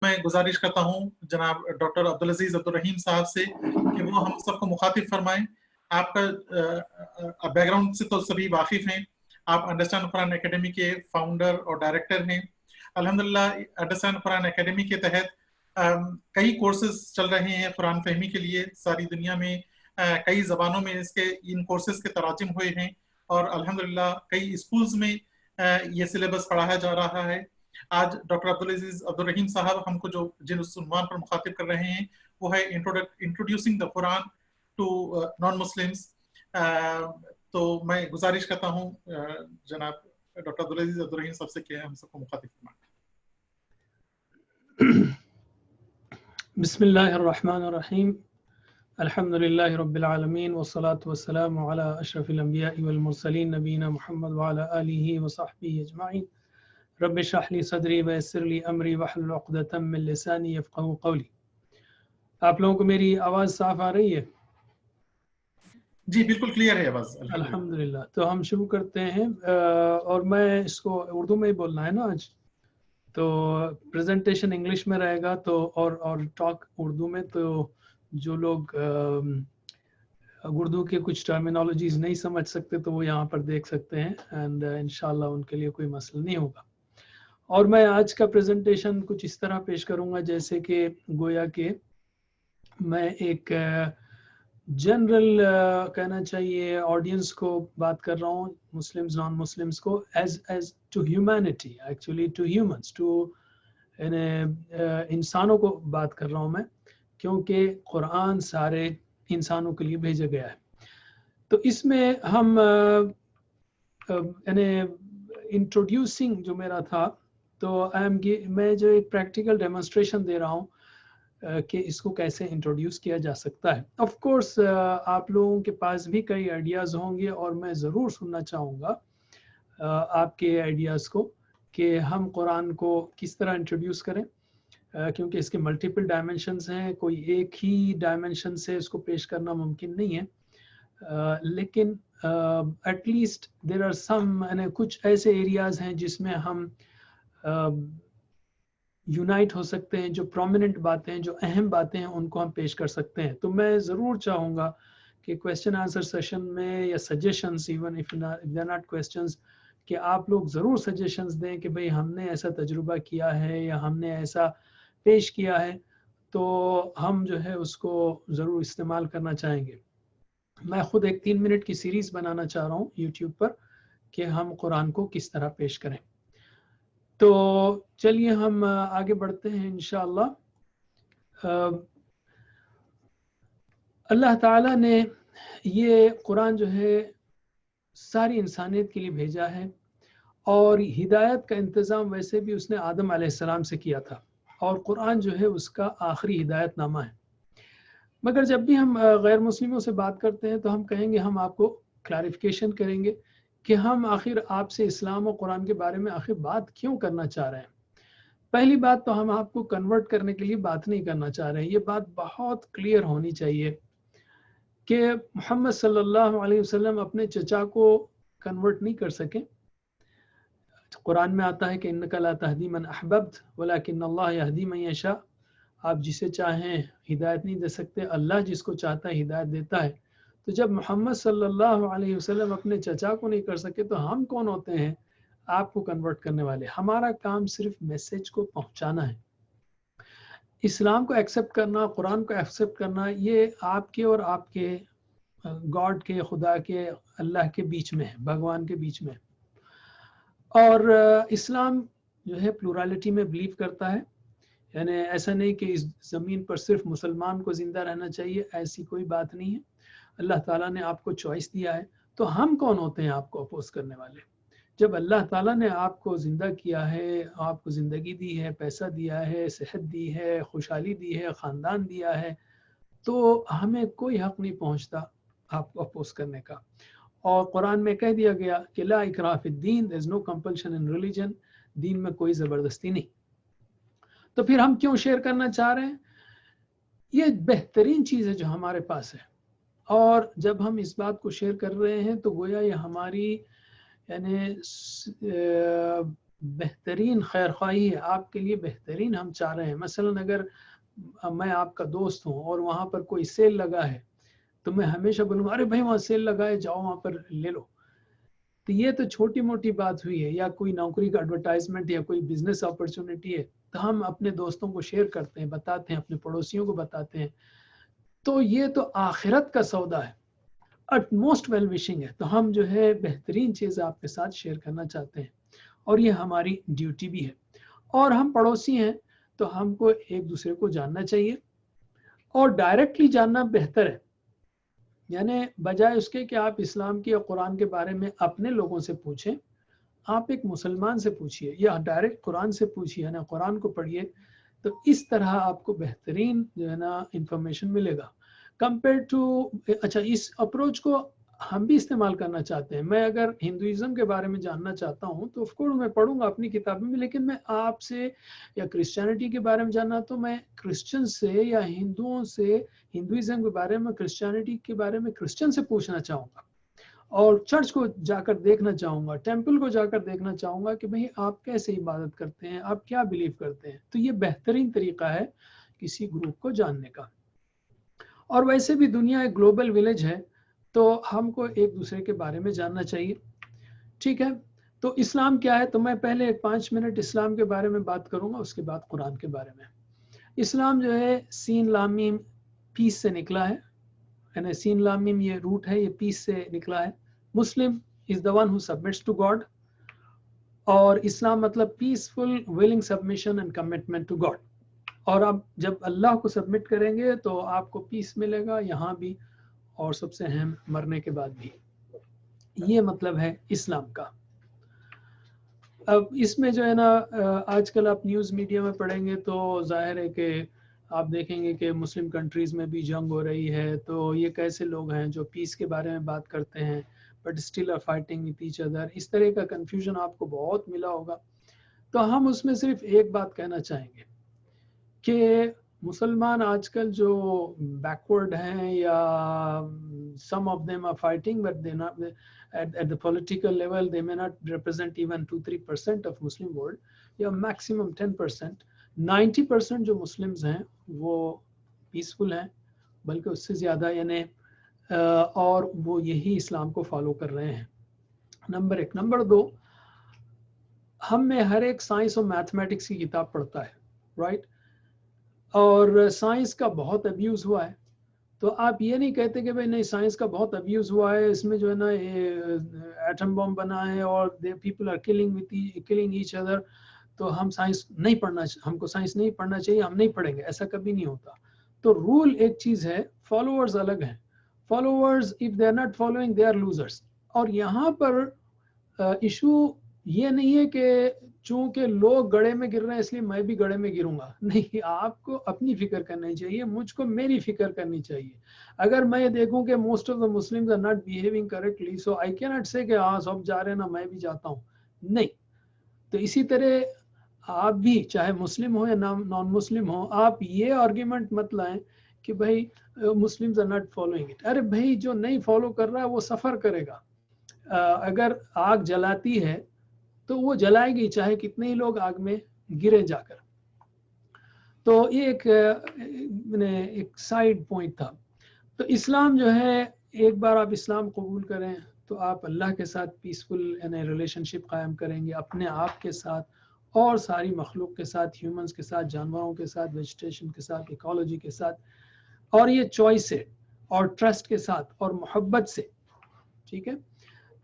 میں گزارش کرتا ہوں جناب ڈاکٹر عبدالعزیز عبدالرحیم صاحب سے کہ وہ ہم سب کو مخاطب فرمائیں. آپ کا بیک گراؤنڈ سے تو سبھی واقف ہیں. آپ انڈرسٹینڈ قرآن اکیڈمی کے فاؤنڈر اور ڈائریکٹر ہیں. الحمدللہ انڈرسٹینڈ قرآن اکیڈمی کے تحت کئی کورسز چل رہے ہیں قرآن فہمی کے لیے. ساری دنیا میں کئی زبانوں میں ان کورسز کے تراجم ہوئے ہیں اور الحمدللہ کئی اسکولز میں یہ سلیبس پڑھایا جا رہا ہے. آج ڈاکٹر عبدالعزیز عبدالرحیم صاحب ہم کو جن عنوان پر مخاطب کر رہے ہیں وہ ہے introducing the Quran to non Muslims. تو میں گزارش کرتا ہوں جناب ڈاکٹر عبدالعزیز عبدالرحیم صاحب سے کہ ہم سب کو مخاطب فرمائیں. بسم اللہ الرحمن الرحیم. الحمد للہ رب العالمین والصلاة والسلام علی اشرف الانبیاء والمرسلین نبینا محمد وعلی آلہ وصحبہ اجمعین. رب اشرح لی صدری ویسر لی امری واحلل عقدۃ من لسانی یفقہوا قولی. آپ لوگوں کو میری آواز صاف آ رہی ہے؟ جی بالکل کلیئر ہے آواز. الحمدللہ. تو ہم شروع کرتے ہیں اور میں اس کو اردو میں ہی بولنا ہے نا آج، تو پریزنٹیشن انگلش میں رہے گا تو اور ٹاک اردو میں. تو جو لوگ اردو کے کچھ ٹرمینالوجیز نہیں سمجھ سکتے تو وہ یہاں پر دیکھ سکتے ہیں اینڈ انشاءاللہ ان کے لیے کوئی مسئلہ نہیں ہوگا. اور میں آج کا پریزنٹیشن کچھ اس طرح پیش کروں گا جیسے کہ گویا کہ میں ایک جنرل کہنا چاہیے آڈینس کو بات کر رہا ہوں، مسلمز نان مسلمز کو، as to humanity, actually to humans, to انسانوں کو بات کر رہا ہوں میں، کیونکہ قرآن سارے انسانوں کے لیے بھیجا گیا ہے. تو اس میں ہم انٹروڈیوسنگ جو میرا تھا تو میں جو ایک پریکٹیکل ڈیمونسٹریشن دے رہا ہوں کہ اس کو کیسے انٹروڈیوس کیا جا سکتا ہے. آف کورس آپ لوگوں کے پاس بھی کئی آئیڈیاز ہوں گے اور میں ضرور سننا چاہوں گا آپ کے آئیڈیاز کو کہ ہم قرآن کو کس طرح انٹروڈیوس کریں، کیونکہ اس کے ملٹیپل ڈائمنشنز ہیں. کوئی ایک ہی ڈائمنشن سے اس کو پیش کرنا ممکن نہیں ہے، لیکن at least there are some, کچھ ایسے ایریاز ہیں جس میں ہم یونائٹ ہو سکتے ہیں، جو پرومیننٹ باتیں، جو اہم باتیں ہیں ان کو ہم پیش کر سکتے ہیں. تو میں ضرور چاہوں گا کہ کویسچن آنسر سیشن میں یا suggestions, even if they not questions, کہ آپ لوگ ضرور سجیشنز دیں کہ بھئی ہم نے ایسا تجربہ کیا ہے یا ہم نے ایسا پیش کیا ہے، تو ہم جو ہے اس کو ضرور استعمال کرنا چاہیں گے. میں خود ایک 3 منٹ کی سیریز بنانا چاہ رہا ہوں یوٹیوب پر کہ ہم قرآن کو کس طرح پیش کریں. تو چلیے ہم آگے بڑھتے ہیں انشاءاللہ. اللہ تعالیٰ نے یہ قرآن جو ہے ساری انسانیت کے لیے بھیجا ہے، اور ہدایت کا انتظام ویسے بھی اس نے آدم علیہ السلام سے کیا تھا، اور قرآن جو ہے اس کا آخری ہدایت نامہ ہے. مگر جب بھی ہم غیر مسلموں سے بات کرتے ہیں تو ہم کہیں گے، ہم آپ کو کلیریفیکیشن کریں گے کہ ہم آخر آپ سے اسلام و قرآن کے بارے میں آخر بات کیوں کرنا چاہ رہے ہیں. پہلی بات تو ہم آپ کو کنورٹ کرنے کے لیے بات نہیں کرنا چاہ رہے ہیں. یہ بات بہت کلیئر ہونی چاہیے کہ محمد صلی اللہ علیہ وسلم اپنے چچا کو کنورٹ نہیں کر سکے. قرآن میں آتا ہے کہ انک لا تہدی من احببت ولکن اللہ یہدی من یشاء. آپ جسے چاہیں ہدایت نہیں دے سکتے، اللہ جس کو چاہتا ہے ہدایت دیتا ہے. تو جب محمد صلی اللہ علیہ وسلم اپنے چچا کو نہیں کر سکے تو ہم کون ہوتے ہیں آپ کو کنورٹ کرنے والے؟ ہمارا کام صرف میسج کو پہنچانا ہے. اسلام کو ایکسیپٹ کرنا، قرآن کو ایکسیپٹ کرنا، یہ آپ کے اور آپ کے گاڈ کے، خدا کے، اللہ کے بیچ میں ہے، بھگوان کے بیچ میں. اور اسلام جو ہے پلورالٹی میں بلیو کرتا ہے، یعنی ایسا نہیں کہ اس زمین پر صرف مسلمان کو زندہ رہنا چاہیے، ایسی کوئی بات نہیں ہے. اللہ تعالیٰ نے آپ کو چوائس دیا ہے، تو ہم کون ہوتے ہیں آپ کو اپوز کرنے والے؟ جب اللہ تعالیٰ نے آپ کو زندہ کیا ہے، آپ کو زندگی دی ہے، پیسہ دیا ہے، صحت دی ہے، خوشحالی دی ہے، خاندان دیا ہے، تو ہمیں کوئی حق نہیں پہنچتا آپ کو اپوز کرنے کا. اور قرآن میں کہہ دیا گیا کہ لا اکراہ فی الدین، there is no compulsion in religion، دین میں کوئی زبردستی نہیں. تو پھر ہم کیوں شیئر کرنا چاہ رہے ہیں؟ یہ بہترین چیز ہے جو ہمارے پاس ہے، اور جب ہم اس بات کو شیئر کر رہے ہیں تو گویا یہ ہماری یعنی بہترین خیر خواہی ہے، آپ کے لیے بہترین ہم چاہ رہے ہیں. مثلا اگر میں آپ کا دوست ہوں اور وہاں پر کوئی سیل لگا ہے تو میں ہمیشہ بولوں گا ارے بھائی وہاں سیل لگا ہے، جاؤ وہاں پر لے لو. تو یہ تو چھوٹی موٹی بات ہوئی ہے. یا کوئی نوکری کا ایڈورٹائزمنٹ یا کوئی بزنس اپرچونٹی ہے تو ہم اپنے دوستوں کو شیئر کرتے ہیں، بتاتے ہیں، اپنے پڑوسیوں کو بتاتے ہیں. تو یہ تو آخرت کا سودا ہے، اٹ موسٹ ویل وشنگ ہے. تو ہم جو ہے بہترین چیز آپ کے ساتھ شیئر کرنا چاہتے ہیں اور یہ ہماری ڈیوٹی بھی ہے. اور ہم پڑوسی ہیں تو ہم کو ایک دوسرے کو جاننا چاہیے اور ڈائریکٹلی جاننا بہتر ہے. یعنی بجائے اس کے کہ آپ اسلام کی یا قرآن کے بارے میں اپنے لوگوں سے پوچھیں، آپ ایک مسلمان سے پوچھئے یا ڈائریکٹ قرآن سے پوچھئے، یعنی قرآن کو پڑھیے. تو اس طرح آپ کو بہترین جو ہے نا انفارمیشن ملے گا کمپیئر ٹو. اچھا، اس اپروچ کو ہم بھی استعمال کرنا چاہتے ہیں. میں اگر ہندوازم کے بارے میں جاننا چاہتا ہوں تو آف کورس میں پڑھوں گا اپنی کتابوں میں، لیکن میں آپ سے یا کرسچینٹی کے بارے میں جاننا تو میں کرسچن سے یا ہندوؤں سے، ہندوازم کے بارے میں، کرسچینٹی کے بارے میں کرسچن سے پوچھنا چاہوں گا اور چرچ کو جا کر دیکھنا چاہوں گا، ٹیمپل کو جا کر دیکھنا چاہوں گا کہ بھئی آپ کیسے عبادت کرتے ہیں، آپ کیا بلیو کرتے ہیں. تو یہ بہترین طریقہ ہے کسی گروپ کو جاننے کا. اور ویسے بھی دنیا ایک گلوبل ولیج ہے تو ہم کو ایک دوسرے کے بارے میں جاننا چاہیے. ٹھیک ہے، تو اسلام کیا ہے؟ تو میں پہلے ایک 5 منٹ اسلام کے بارے میں بات کروں گا، اس کے بعد قرآن کے بارے میں. اسلام جو ہے سین لام میم پیس سے نکلا ہے، یعنی سین لام میم یہ روٹ ہے، یہ پیس سے نکلا ہے. مسلم is the one who submits to God، اور اسلام مطلب peaceful willing submission and commitment to God. اور اب جب اللہ کو سبمٹ کریں گے تو آپ کو پیس ملے گا یہاں بھی اور سب سے اہم مرنے کے بعد بھی. یہ مطلب ہے اسلام کا. اب اس میں جو ہے نا آج کل آپ نیوز میڈیا میں پڑھیں گے تو ظاہر ہے کہ آپ دیکھیں گے کہ مسلم کنٹریز میں بھی جنگ ہو رہی ہے. تو یہ کیسے لوگ ہیں جو پیس کے بارے میں بات کرتے ہیں but still are fighting with each other. اس طرح کا کنفیوژن آپ کو بہت ملا ہوگا. تو ہم اس میں صرف ایک بات کہنا چاہیں گے کہ مسلمان آج کل جو بیکورڈ ہیں یا some of them are fighting but they not at the political level they may not represent even 2-3% of Muslim world یا maximum 10%. 90% جو مسلمز ہیں وہ پیسفل ہیں بلکہ اس سے زیادہ، یعنی اور وہ یہی اسلام کو فالو کر رہے ہیں. نمبر 1. نمبر 2، ہم میں ہر ایک سائنس اور میتھمیٹکس کی کتاب پڑھتا ہے، رائٹ؟ اور سائنس کا بہت ابیوز ہوا ہے. تو آپ یہ نہیں کہتے کہ بھئی نہیں سائنس کا بہت ابیوز ہوا ہے، اس میں جو ہے نا ایٹم بم بنا ہے اور people are killing each other, تو ہم سائنس نہیں پڑھنا، ہم کو سائنس نہیں پڑھنا چاہیے، ہم نہیں پڑھیں گے. ایسا کبھی نہیں ہوتا. تو رول ایک چیز ہے، فالوورز الگ ہیں. Followers if they are not following they are losers. اور یہاں پر ایشو یہ نہیں ہے کہ چونکہ لوگ گڑھے میں گر رہے ہیں اس لیے میں بھی گڑھے میں گروں گا. نہیں، آپ کو اپنی فکر کرنی چاہیے، مجھ کو میری فکر کرنی چاہیے. اگر میں دیکھوں کہ most of the Muslims are not behaving correctly, so I کی ناٹ سے کہ ہاں سب جا رہے ہیں نا میں بھی جاتا ہوں. نہیں. تو اسی طرح آپ بھی چاہے مسلم ہو یا نان مسلم ہو، آپ یہ آرگیومنٹ مت لائیں کہ بھائی Muslims are not following it. ارے بھائی جو نہیں فالو کر رہا ہے وہ سفر کرے گا. اگر آگ جلاتی ہے تو وہ جلائے گی چاہے کتنے ہی لوگ آگ میں گرے جا کر. تو یہ ایک سائیڈ پوائنٹ تھا. تو اسلام جو ہے ایک بار آپ اسلام قبول کریں تو آپ اللہ کے ساتھ پیسفل یعنی ریلیشن شپ قائم کریں گے، اپنے آپ کے ساتھ اور ساری مخلوق کے ساتھ، ہیومنز کے ساتھ، جانوروں کے ساتھ، ویجیٹیشن کے ساتھ، ایکالوجی کے ساتھ. اور یہ چوائس ہے اور ٹرسٹ کے ساتھ اور محبت سے. ٹھیک ہے.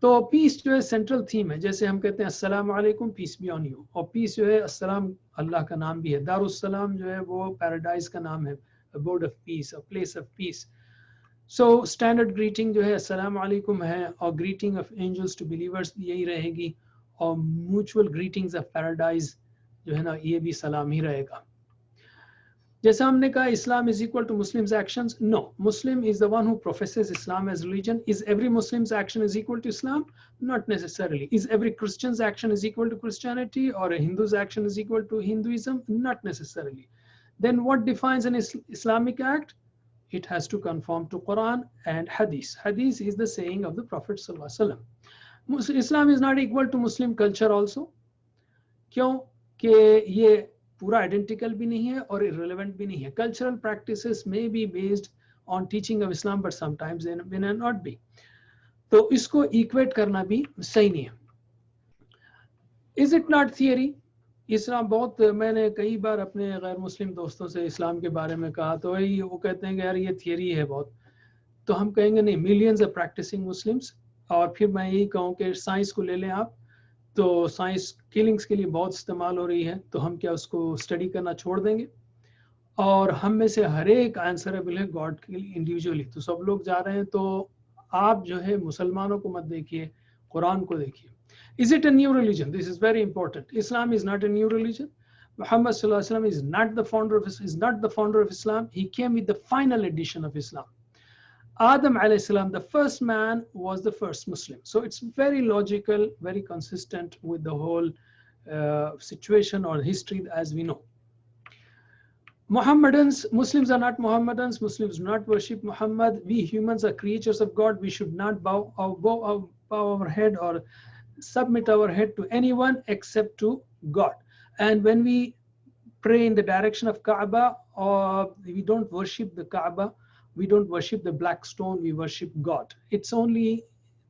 تو پیس جو ہے سینٹرل تھیم ہے. جیسے ہم کہتے ہیں السلام علیکم، پیس بی آن یو. اور پیس جو ہے السلام اللہ کا نام بھی ہے. دارالسلام جو ہے وہ پیراڈائز کا نام ہے، abode of peace, a place of peace. So standard greeting جو ہے السلام علیکم ہے، اور greeting of angels to believers یہی رہے گی، اور میوچول گریٹنگز آف پیراڈائز جو ہے نا یہ بھی سلام ہی رہے گا. جیسا ہم نے کہا اسلام is equal to Muslims actions. No, Muslim is the one who professes Islam as religion. Is every Muslim's action is equal to Islam? Not necessarily. Is every Christian's action is equal to Christianity, or a Hindu's action is equal to Hinduism? Not necessarily. Then what defines an Islamic act? It has to conform to Quran and Hadith. Hadith is the saying of the Prophet sallallahu alaihi wasallam. Islam is not equal to Muslim culture also. کیوں کہ یہ پورا identical بھی نہیں ہے اور irrelevant بھی نہیں ہے. Cultural practices may be based on teaching of Islam but sometimes they may not be. تو اس کو ایکویٹ کرنا بھی صحیح نہیں ہے. Is it not theory? اسلام بہت، میں نے کئی بار اپنے غیر مسلم دوستوں سے اسلام کے بارے میں کہا تو وہ کہتے ہیں کہ یار یہ تھیوری ہے بہت. تو ہم کہیں گے نہیں، ملینز آف پریکٹسنگ مسلمس. اور پھر میں یہی کہوں کہ سائنس کو لے لیں آپ، تو سائنس کلنگس کے لیے بہت استعمال ہو رہی ہے، تو ہم کیا اس کو اسٹڈی کرنا چھوڑ دیں گے؟ اور ہم میں سے ہر ایک آنسریبل ہے گاڈ کے لیے انڈیویجولی. تو سب لوگ جا رہے ہیں، تو آپ جو ہے مسلمانوں کو مت دیکھیے، قرآن کو دیکھیے. Is it a new religion? This is very important. Islam is not a new religion. Muhammad sallallahu alaihi wasallam is not the founder of Islam. He came with the final edition of Islam. Adam alayhi salam, the first man, was the first Muslim. So it's very logical, very consistent with the whole situation or history as we know. Muslims are not Mohammedans. Muslims do not worship Muhammad. We humans are creatures of God. We should not bow our head or submit our head to anyone except to God. And when we pray in the direction of Kaaba, we don't worship the Kaaba, we don't worship the black stone, we worship God. It's only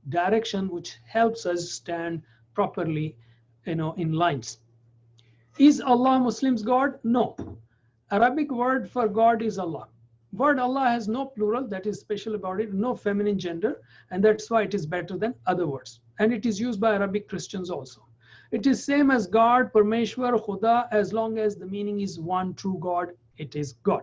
direction which helps us stand properly, in lines. Is Allah Muslims God? No. Arabic word for God is Allah. Word Allah has no plural, that is special about it, no feminine gender, and that's why it is better than other words. And it is used by Arabic Christians also. It is same as God, Parmeshwar, Khuda, as long as the meaning is one true God, it is God.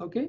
Okay?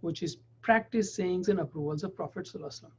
which is practice, sayings and approvals of Prophet sallallahu alaihi wasallam.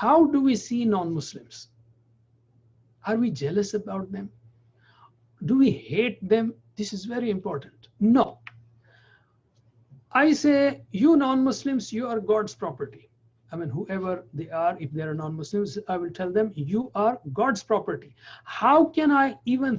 how do we see non-Muslims? Are we jealous about them? Do we hate them? This is very important. No. I say, you non-Muslims, you are God's property. I mean, whoever they are, if they are non-Muslims, I will tell them, you are God's property. How can I even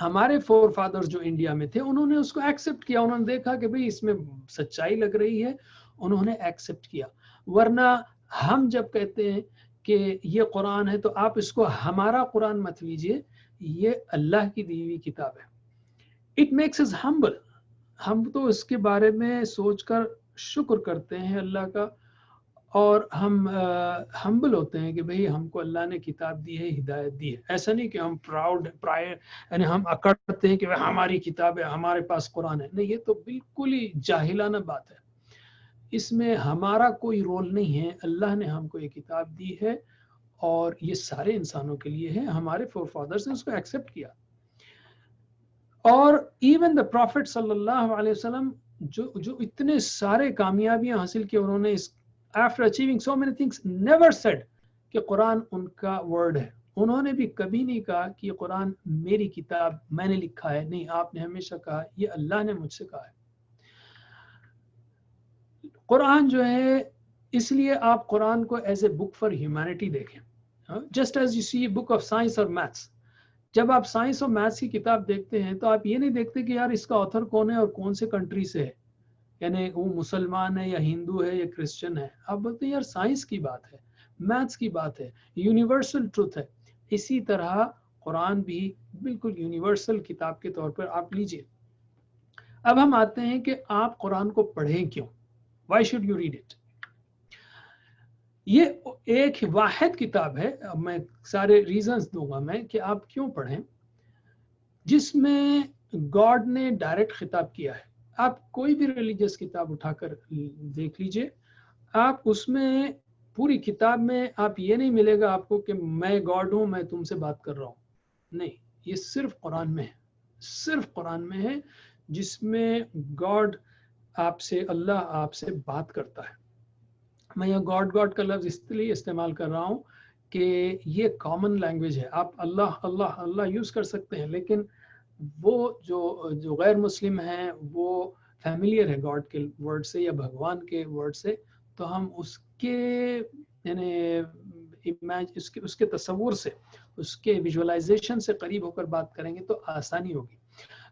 ہمارے four fathers جو India میں تھے انہوں نے اس کو accept کیا، انہوں نے دیکھا کہ بھئی اس میں سچائی لگ رہی ہے، انہوں نے ایکسیپٹ کیا. ورنہ ہم جب کہتے ہیں کہ یہ قرآن ہے تو آپ اس کو ہمارا قرآن مت لیجئے، یہ اللہ کی دی ہوئی کتاب ہے. اٹ میکس اس ہمبل. ہم تو اس کے بارے میں سوچ کر شکر کرتے ہیں اللہ کا، اور ہم ہمبل ہوتے ہیں کہ بھئی ہم کو اللہ نے کتاب دی ہے، ہدایت دی ہے. ایسا نہیں کہ ہم یعنی ہم اکڑتے ہیں کہ ہماری کتاب ہے، ہمارے پاس قرآن ہے. نہیں، یہ تو بالکل ہی جاہلانہ بات ہے. اس میں ہمارا کوئی رول نہیں ہے. اللہ نے ہم کو یہ کتاب دی ہے اور یہ سارے انسانوں کے لیے ہے. ہمارے فور فادرز نے اس کو ایکسیپٹ کیا. اور ایون دا پروفٹ صلی اللہ علیہ وسلم جو اتنے سارے کامیابیاں حاصل کی، انہوں نے اس after achieving so many things never said کہ قرآن ان کا ورڈ ہے. انہوں نے بھی کبھی نہیں کہا کہ یہ قرآن میری کتاب، میں نے لکھا ہے. نہیں، آپ نے ہمیشہ کہا یہ اللہ نے مجھ سے کہا ہے. قرآن جو ہے، اس لیے آپ قرآن کو as a book for humanity دیکھیں. Just as you see book of science اور میتھس. جب آپ سائنس اور میتھس کی کتاب دیکھتے ہیں تو آپ یہ نہیں دیکھتے کہ یار اس کا آتھر کون ہے اور کون سے کنٹری سے ہے، یعنی وہ مسلمان ہے یا ہندو ہے یا کرسچن ہے. آپ بولتے ہیں یار سائنس کی بات ہے، میتھس کی بات ہے، یونیورسل ٹروتھ ہے. اسی طرح قرآن بھی بالکل یونیورسل کتاب کے طور پر آپ لیجئے. اب ہم آتے ہیں کہ آپ قرآن کو پڑھیں کیوں. Why should you read it? یہ ایک واحد کتاب ہے، میں سارے ریزنز دوں گا میں کہ آپ کیوں پڑھیں، جس میں گاڈ نے ڈائریکٹ خطاب کیا ہے. آپ کوئی بھی ریلیجیس کتاب اٹھا کر دیکھ لیجئے، آپ اس میں پوری کتاب میں آپ یہ نہیں ملے گا آپ کو کہ میں گاڈ ہوں، میں تم سے بات کر رہا ہوں. نہیں، یہ صرف قرآن میں ہے، صرف قرآن میں ہے جس میں گاڈ آپ سے، اللہ آپ سے بات کرتا ہے. میں یہ گاڈ کا لفظ اس لیے استعمال کر رہا ہوں کہ یہ کامن لینگویج ہے. آپ اللہ اللہ اللہ یوز کر سکتے ہیں، لیکن وہ جو غیر مسلم ہیں وہ فیملیئر ہے گاڈ کے ورڈ سے یا بھگوان کے ورڈ سے، تو ہم اس کے یعنی اس کے تصور سے، اس کے ویژولائزیشن سے قریب ہو کر بات کریں گے تو آسانی ہوگی.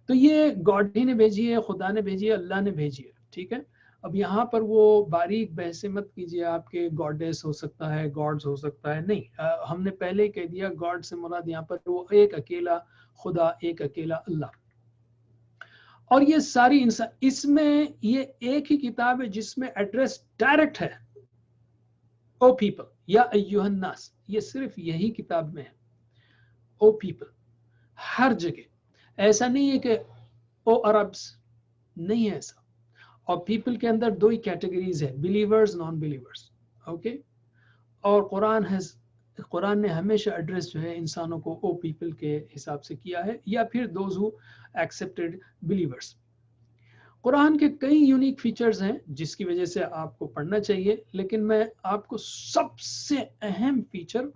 تو یہ گاڈ ہی نے بھیجی ہے، خدا نے بھیجی ہے، اللہ نے بھیجی ہے. ٹھیک ہے. اب یہاں پر وہ باریک بحثیں مت کیجیے آپ کے گاڈیس ہو سکتا ہے، گاڈز ہو سکتا ہے. نہیں، ہم نے پہلے ہی کہہ دیا گاڈ سے مراد یہاں پر وہ ایک اکیلا خدا، ایک اکیلا اللہ. اور یہ ساری انسان، اس میں یہ ایک ہی کتاب ہے جس میں ایڈریس ڈائریکٹ ہے، او پیپل یا ایھا الناس. یہ صرف یہی کتاب میں ہے، او پیپل. ہر جگہ ایسا نہیں ہے کہ او عربس، نہیں ہے ایسا. اور پیپل کے اندر دو ہی کیٹیگریز ہے، بلیورز، نان بلیورز. اوکے. اور قرآن نے ہمیشہ ایڈریس جو ہے انسانوں کو او پیپل کے حساب سے کیا ہے، یا پھر دوز ہو ایکسیپٹڈ بلیورز. قرآن کے کئی یونیک فیچرز ہیں جس کی وجہ سے آپ کو پڑھنا چاہیے، لیکن میں آپ کو سب سے اہم فیچر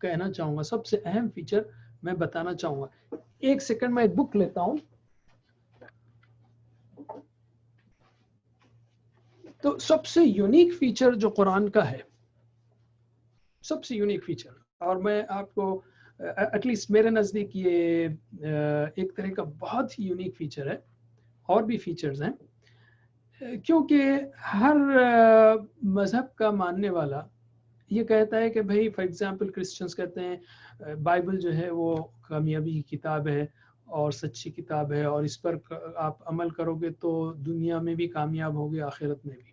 کہنا چاہوں گا، سب سے اہم فیچر میں بتانا چاہوں گا. ایک سیکنڈ میں ایک بک لیتا ہوں. تو سب سے یونیک فیچر جو قرآن کا ہے، سب سے یونیک فیچر، اور میں آپ کو ایٹ لیسٹ میرے نزدیک یہ ایک طرح کا بہت ہی یونیک فیچر ہے. اور بھی فیچرز ہیں، کیونکہ ہر مذہب کا ماننے والا یہ کہتا ہے کہ بھائی فار ایگزامپل کرسچنس کہتے ہیں بائبل جو ہے وہ کامیابی کی کتاب ہے اور سچی کتاب ہے، اور اس پر آپ عمل کرو گے تو دنیا میں بھی کامیاب ہوگے، آخرت میں بھی.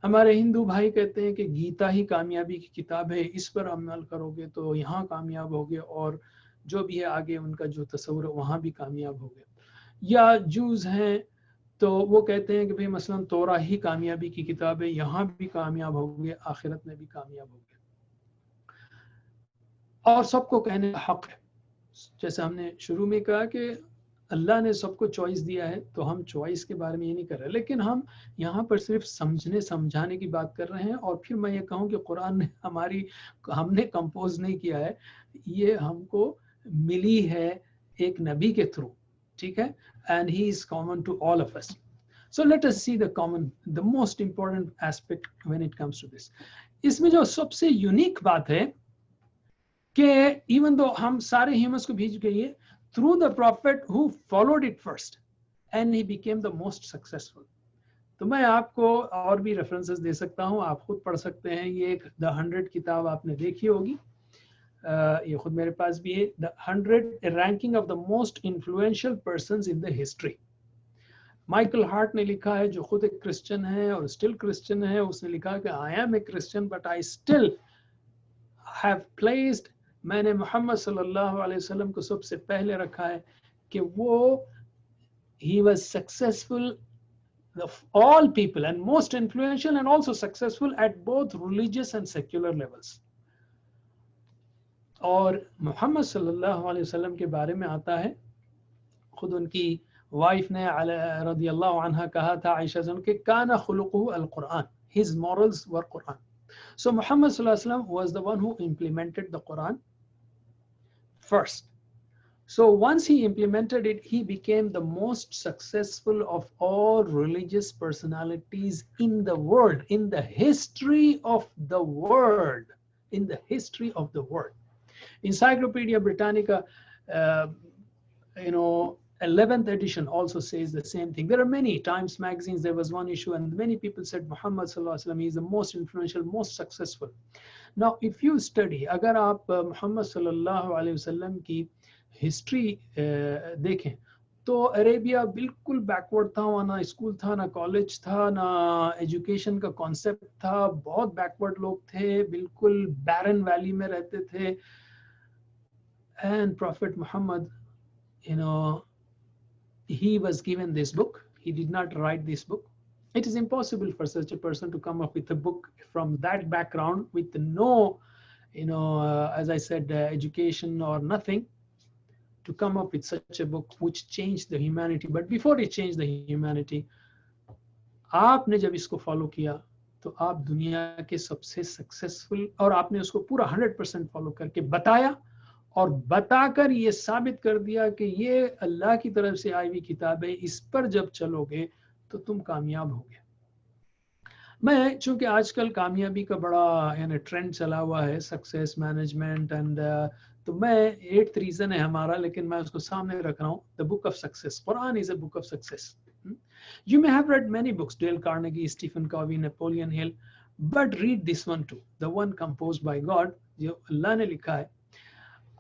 ہمارے ہندو بھائی کہتے ہیں کہ گیتا ہی کامیابی کی کتاب ہے، اس پر عمل کرو گے تو یہاں کامیاب ہوگے، اور جو بھی ہے آگے ان کا جو تصور ہے وہاں بھی کامیاب ہوگے. یا جوز ہیں تو وہ کہتے ہیں کہ بھئی مثلا تورا ہی کامیابی کی کتاب ہے، یہاں بھی کامیاب ہوگے، آخرت میں بھی کامیاب ہوگے. اور سب کو کہنے کا حق ہے. جیسے ہم نے شروع میں کہا کہ اللہ نے سب کو چوائس دیا ہے، تو ہم چوائس کے بارے میں یہ نہیں کر رہے، لیکن ہم یہاں پر صرف سمجھانے کی بات کر رہے ہیں. اور پھر میں یہ کہوں کہ قرآن نے ہم نے کمپوز نہیں کیا ہے، یہ ہم کو ملی ہے ایک نبی کے تھرو. ٹھیک ہے. And he is common to all of us. So let us see the most important aspect when it comes to this. اس میں جو سب سے یونیک بات ہے کہ ایون دو ہم سارے ہیومنس کو بھیج گئی ہے، through the prophet who followed it first, and he became the most successful. تو میں آپ کو اور بھی ریفرنسز دے سکتا ہوں, آپ خود پڑھ سکتے ہیں. یہ ایک The 100 کتاب آپ نے دیکھی ہوگی, یہ خود میرے پاس بھی ہے. The 100 ranking of the most influential persons in the history. Michael Hart نے لکھا ہے, جو خود ایک کرسچن ہے اور اسٹل کرسچن ہے. اس نے لکھا کہ I am a Christian but I still have placed, میں نے محمد صلی اللہ علیہ وسلم کو سب سے پہلے رکھا ہے کہ وہ he was successful of all people and most influential and also successful at both religious and secular levels. اور محمد صلی اللہ علیہ وسلم کے بارے میں آتا ہے, خود ان کی وائف نے رضی اللہ عنہ کہا تھا, عائشہ جن کے کان خلقہ القرآن, his morals were Quran. So Muhammad sallallahu alaihi wasallam was the one who implemented the Quran first. So once he implemented it, he became the most successful of all religious personalities in the world, in the history of the world, in the history of the world. Encyclopedia Britannica, 11th edition also says the same thing. There are many Times magazines, there was one issue and many people said Muhammad sallallahu alaihi wasallam is the most influential, most successful. Now if you study, agar aap Muhammad sallallahu alaihi wasallam ki history دیکھیں تو عربیہ بالکل backward تھا, وہاں نہ school تھا, نہ college تھا, نہ ایجوکیشن کا کانسیپٹ تھا, بہت بیکورڈ لوگ تھے, بالکل بیرن ویلی میں رہتے تھے. And prophet Muhammad, he was given this book. He did not write this book. It is impossible for such a person to come up with a book from that background with no, as I said, education or nothing, to come up with such a book which changed the humanity. But before it changed the humanity, آپ نے جب اس کو follow کیا تو آپ دنیا کے سب سے سکسیسفل, اور آپ نے اس کو پورا 100% فالو کر کے بتایا اور بتا کر یہ ثابت کر دیا کہ یہ اللہ کی طرف سے آئی ہوئی کتاب ہے, اس پر جب چلو گے تو تم کامیاب ہوگے. میں چونکہ آج کل کامیابی کا بڑا ٹرینڈ چلا ہوا ہے, سکسیس مینجمنٹ اینڈ, تو میں 8th ریزن ہے ہمارا, لیکن میں اس کو سامنے رکھ رہا ہوں. The book of success. Quran is a book of success. You may have read many books, Dale Carnegie, Stephen Covey, Napoleon Hill, but read this one too, the one composed by God, جو اللہ نے لکھا ہے.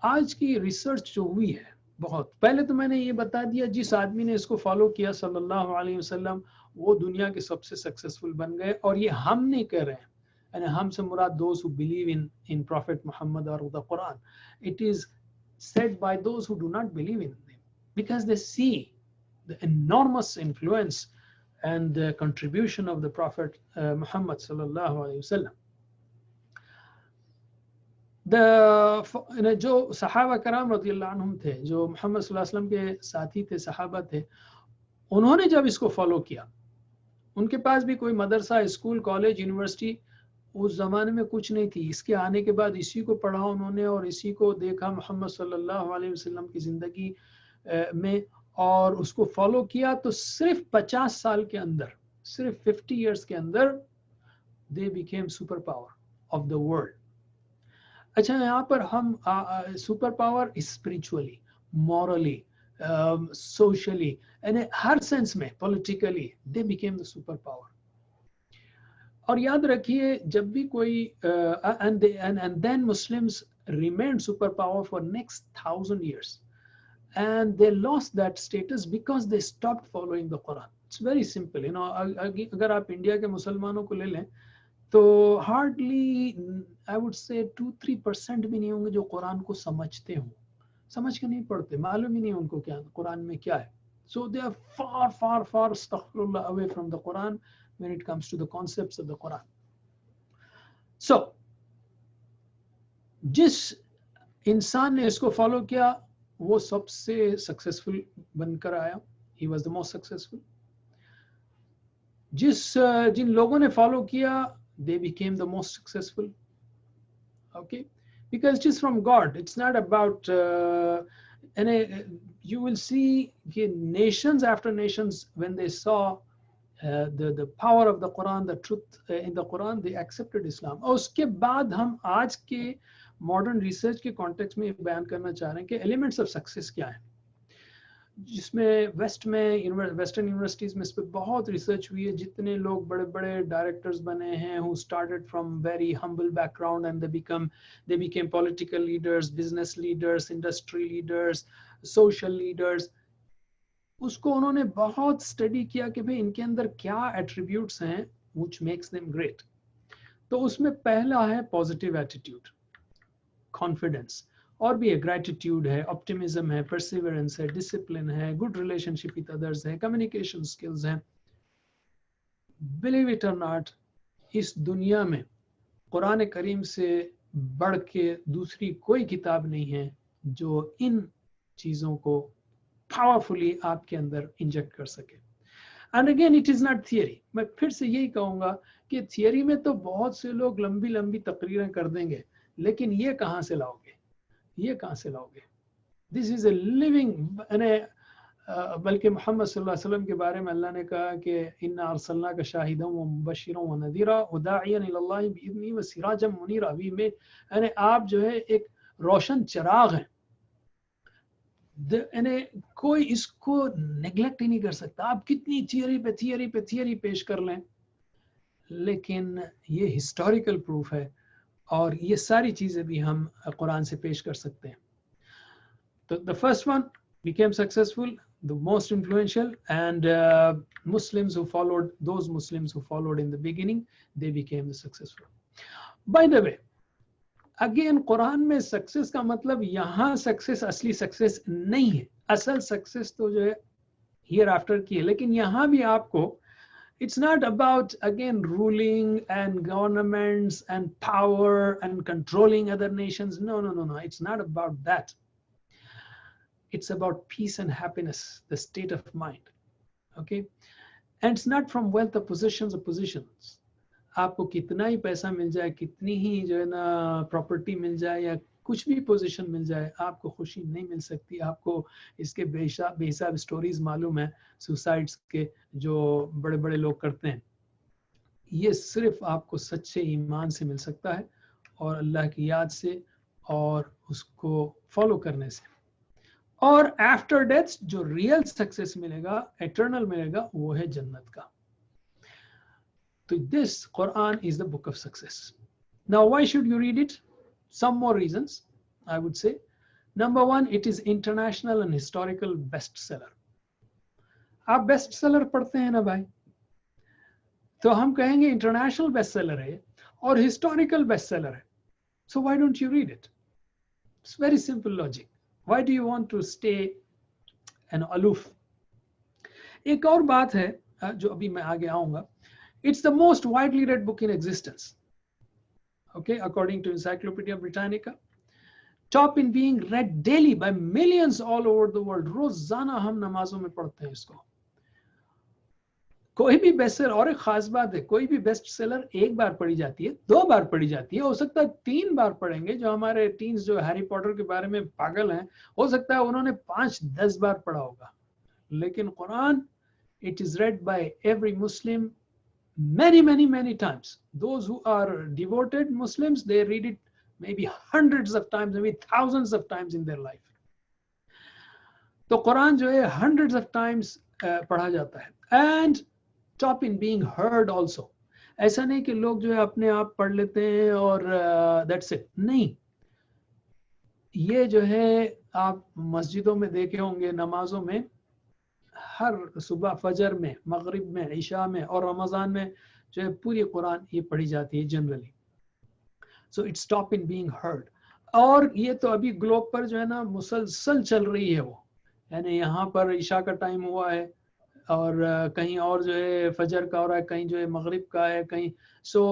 آج کی research جو ہوئی ہے بہت, پہلے تو میں نے یہ بتا دیا جس آدمی نے اس کو فالو کیا صلی اللہ علیہ وسلم, وہ دنیا کے سب سے سکسیسفل بن گئے. اور یہ ہم نہیں کہہ رہے ہیں, یعنی ہم سے مراد those who believe in Prophet Muhammad or the Quran. It is said by those who do not believe in them because they see the enormous influence and the contribution of the Prophet Muhammad sallallahu alaihi wasallam. جو صحابہ کرام رضی اللہ عنہم تھے, جو محمد صلی اللہ علیہ وسلم کے ساتھی تھے, صحابہ تھے, انہوں نے جب اس کو فالو کیا, ان کے پاس بھی کوئی مدرسہ, اسکول, کالج, یونیورسٹی اس زمانے میں کچھ نہیں تھی. اس کے آنے کے بعد اسی کو پڑھا انہوں نے اور اسی کو دیکھا محمد صلی اللہ علیہ وسلم کی زندگی میں اور اس کو فالو کیا. تو صرف 50 سال کے اندر, صرف 50 years کے اندر they became super power of the world. اچھا, یہاں پر ہم super power spiritually, morally, socially, یعنی ہر سینس میں, politically they became the super power. اور یاد رکھیے جب بھی کوئی and then Muslims remained super power for next 1000 years and they lost that status because they stopped following the Quran. It's very simple, اگر آپ انڈیا کے مسلمانوں کو لے لیں تو hardly I would say 2-3% بھی نہیں ہوں گے جو قرآن کو سمجھتے ہوں, سمجھ کے نہیں پڑھتے, معلوم ہی نہیں ان کو کیا قرآن میں کیا ہے. So they are far astaghfirullah away from the Quran when it comes to the concepts of the Quran. So جس انسان نے اس کو فالو کیا وہ سب سے سکسیسفل بن کر آیا, he was the most successful. جن لوگوں نے فالو کیا they became the most successful. Okay, because it is from God, it's not about and you will see nations after nations when they saw the power of the Quran, the truth in the Quran, they accepted Islam. اور اس کے بعد ہم آج کے modern research کے context میں بیان کرنا چاہ رہے ہیں کہ ایلیمنٹس آف سکسیس کیا ہیں. جس میں ویسٹ میں ویسٹرن یونیورسٹیز میں اس پہ بہت ریسرچ ہوئی ہے. جتنے لوگ بڑے بڑے ڈائریکٹرز بنے ہیں who started from very humble background and they became political leaders, business leaders, industry leaders, social leaders, اس کو انہوں نے بہت اسٹڈی کیا کہ بھئی ان کے اندر کیا ایٹریبیوٹس ہیں which makes them great. تو اس میں پہلا ہے پازیٹیو ایٹیٹیوڈ, کانفیڈنس, اور بھی ہے گریٹیٹیوڈ ہے, آپٹیمزم ہے, پرسیورنس ہے, ڈسپلن ہے, good relation ship with others ہے, کمیونیکیشن اسکلز ہیں. بلیو اٹ اور ناٹ, اس دنیا میں قرآن کریم سے بڑھ کے دوسری کوئی کتاب نہیں ہے جو ان چیزوں کو پاورفلی آپ کے اندر انجیکٹ کر سکے. And again it is not theory. میں پھر سے یہی کہوں گا کہ تھیوری میں تو بہت سے لوگ لمبی لمبی تقریریں کر دیں گے, لیکن یہ کہاں سے لاؤ گے, یہ کہاں سے لاؤ گے؟ دس از اے لیونگ. بلکہ محمد صلی اللہ علیہ وسلم کے بارے میں اللہ نے کہا کہ انا ارسلناک شاہدا ومبشرا ونذیرا وداعیا الی اللہ باذنہ وسراجا منیرا. یعنی آپ جو ہے ایک روشن چراغ ہیں. یعنی کوئی اس کو نیگلیکٹ ہی نہیں کر سکتا. آپ کتنی تھیوری پیش کر لیں, لیکن یہ ہسٹوریکل پروف ہے, اور یہ ساری چیزیں بھی ہم قرآن سے پیش کر سکتے ہیں. تو the first one became successful, the most influential, and Muslims who followed, those Muslims who followed in the beginning, they became the successful. By the way, again قرآن میں سکسیس کا مطلب یہاں سکسیس اصلی سکسیس نہیں ہے. اصل سکسیس تو جو ہے ہیئر آفٹر کی ہے, لیکن یہاں بھی آپ کو it's not about again ruling and governments and power and controlling other nations. No, it's not about that. It's about peace and happiness, the state of mind. Okay, and it's not from wealth or positions. آپ کو کتنا ہی پیسہ مل جائے, کتنی ہی جو ہے نا پراپرٹی مل جائے, یا کچھ بھی پوزیشن مل جائے, آپ کو خوشی نہیں مل سکتی. آپ کو اس کے بے حساب سٹوریز معلوم ہیں سوسائڈس کے جو بڑے بڑے لوگ کرتے ہیں. یہ صرف آپ کو سچے ایمان سے مل سکتا ہے, اور اللہ کی یاد سے, اور اس کو فالو کرنے سے. اور آفٹر ڈیتھ جو ریئل سکسیس ملے گا, ایٹرنل ملے گا, وہ ہے جنت کا. So this Quran is the book of success. Now, why should you read it? Some more reasons, I would say. Number one, it is international and historical bestseller. آپ best seller پڑھتے ہیں نا بھائی, تو ہم کہیں گے انٹرنیشنل بیسٹ سیلر ہے اور ہسٹوریکل بیسٹ سیلر ہے. So why don't you read it? It's very simple logic. Why do you want to stay an aloof? ایک اور بات ہے جو ابھی میں آگے آؤں گا. It's the most widely read book in existence. Okay, according to Encyclopedia Britannica. Top in being read daily by millions all over the world. روزانہ ہم نمازوں میں پڑھتے ہیں اس کو. کوئی بھی بیسٹ سیلر, اور ایک خاص بات ہے, کوئی بھی بیسٹ سیلر ایک بار پڑھی جاتی ہے, 2 بار پڑھی جاتی ہے, ہو سکتا ہے 3 بار پڑھیں گے. جو ہمارے ٹینز جو ہیری پوٹر کے بارے میں پاگل ہیں, ہو سکتا ہے انہوں نے 5-10 بار پڑھا ہوگا. لیکن قرآن, it is read by every Muslim many times. Those who are devoted Muslims, they read it maybe hundreds of times, maybe thousands of times in their life. تو قرآن جو ہے hundreds of times پڑھا جاتا ہے. And top in being heard also. ایسا نہیں کہ لوگ جو ہے اپنے آپ پڑھ لیتے ہیں اور that's it. نہیں, یہ جو ہے آپ مسجدوں میں دیکھے ہوں گے, نمازوں میں ہر صبح فجر میں, مغرب میں, عشاء میں اور رمضان میں جو ہے پوری قرآن یہ پڑھی جاتی ہے generally. So it's top in being heard. اور یہ تو ابھی گلوب پر جو ہے نا مسلسل چل رہی ہے وہ, یعنی یہاں پر عشاء کا ٹائم ہوا ہے اور کہیں اور جو ہے فجر کا ہو رہا ہے, کہیں جو ہے مغرب کا ہے, کہیں. سو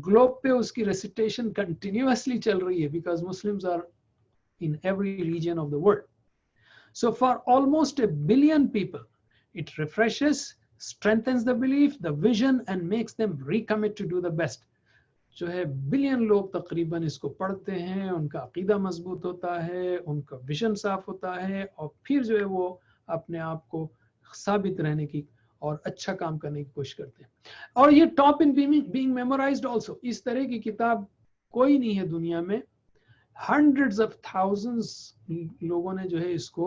گلوب پہ اس کی ریسیٹیشن کنٹینیوسلی چل رہی ہے, because Muslims are in every region of the world. So for almost 1 billion people, it refreshes, strengthens the belief, the vision, and makes them recommit to do the best. جو ہے billion لوگ تقریباً اس کو پڑھتے ہیں, ان کا عقیدہ مضبوط ہوتا ہے, ان کا ویژن صاف ہوتا ہے, اور پھر جو ہے وہ اپنے آپ کو ثابت رہنے کی اور اچھا کام کرنے کی کوشش کرتے ہیں. اور یہ ٹاپ ان بینگ میمورائزڈ آلسو. اس طرح کی کتاب کوئی نہیں ہے دنیا میں. ہنڈریڈز آف تھاؤزنڈز لوگوں نے جو ہے اس کو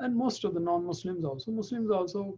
and most of the non-Muslims also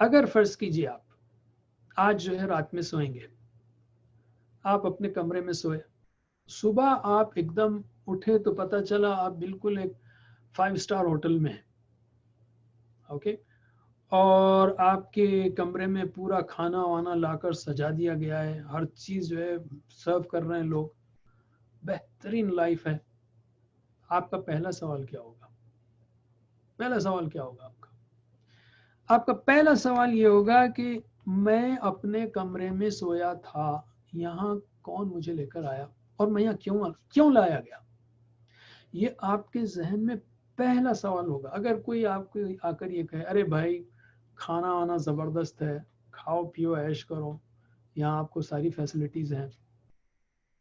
اگر فرض کیجیے آپ آج جو ہے رات میں سوئیں گے، آپ اپنے کمرے میں سوئے، صبح آپ ایک دم اٹھے تو پتہ چلا آپ بالکل ایک 5 اسٹار ہوٹل میں ہیں، اوکے، اور آپ کے کمرے میں پورا کھانا وانا لا کر سجا دیا گیا ہے، ہر چیز جو ہے سرو کر رہے ہیں لوگ، بہترین لائف ہے. آپ کا پہلا سوال کیا ہوگا؟ پہلا سوال کیا ہوگا آپ کا؟ آپ کا پہلا سوال یہ ہوگا کہ میں اپنے کمرے میں سویا تھا، یہاں کون مجھے لے کر آیا اور میں یہاں کیوں لایا گیا؟ یہ آپ کے ذہن میں پہلا سوال ہوگا. اگر کوئی آپ کو آ کر یہ کہے ارے بھائی کھانا وانا زبردست ہے، کھاؤ پیو عیش کرو، یہاں آپ کو ساری فیسلٹیز ہیں،